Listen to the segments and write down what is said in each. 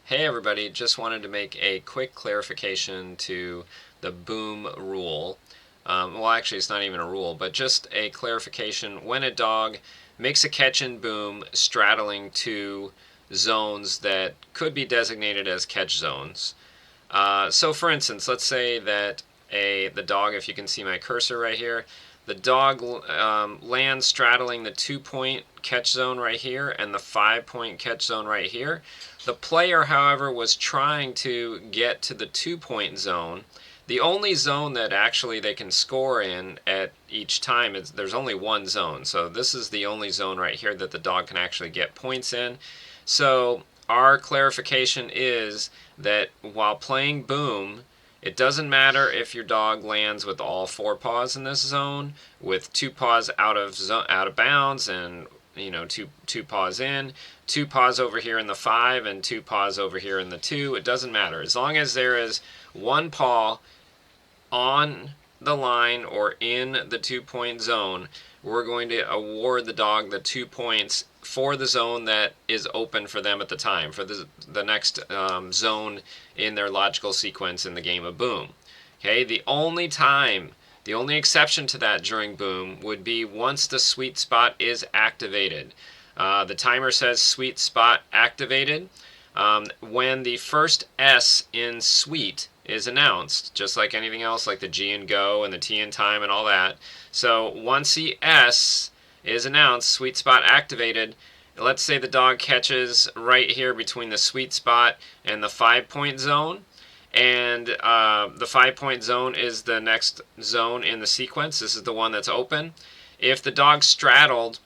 Hey everybody, just wanted to make a quick clarification to the boom rule. Well, actually, it's not even a rule, but just a clarification. When a dog makes a catch in boom, straddling two zones that could be designated as catch zones. So for instance, let's say that the dog, if you can see my cursor right here, the dog lands straddling the 2-point catch zone right here and the 5-point catch zone right here. The player, however, was trying to get to the 2-point zone. The only zone that actually they can score in at each time is there's only one zone. So this is the only zone right here that the dog can actually get points in. So our clarification is that while playing boom, it doesn't matter if your dog lands with all four paws in this zone, with two paws out of bounds, and two paws in, two paws over here in the 5, and two paws over here in the 2. It doesn't matter as long as there is one paw on the line or in the 2-point zone. We're going to award the dog the 2 points for the zone that is open for them at the time, for the next zone in their logical sequence in the game of boom. Okay, the only exception to that during boom would be once the sweet spot is activated. The timer says sweet spot activated. When the first S in sweet is announced, just like anything else, like the G in go and the T in time and all that. So once the S is announced, sweet spot activated, let's say the dog catches right here between the sweet spot and the 5-point zone. And the 5-point zone is the next zone in the sequence. This is the one that's open. If the dog straddled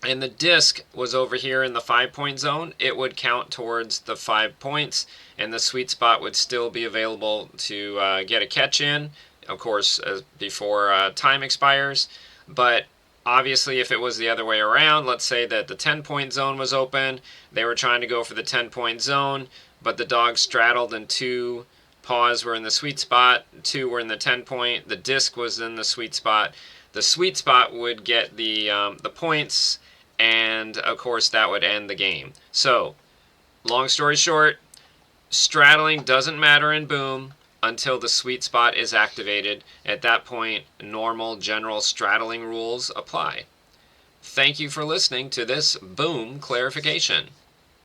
and the disc was over here in the 5-point zone, it would count towards the 5 points, and the sweet spot would still be available to get a catch in, of course, before time expires. But obviously, if it was the other way around, let's say that the 10-point zone was open, they were trying to go for the 10-point zone, but the dog straddled and two paws were in the sweet spot, two were in the 10-point, the disc was in the sweet spot. The sweet spot would get the points, and of course that would end the game. So, long story short, straddling doesn't matter in boom until the sweet spot is activated. At that point, normal general straddling rules apply. Thank you for listening to this boom clarification.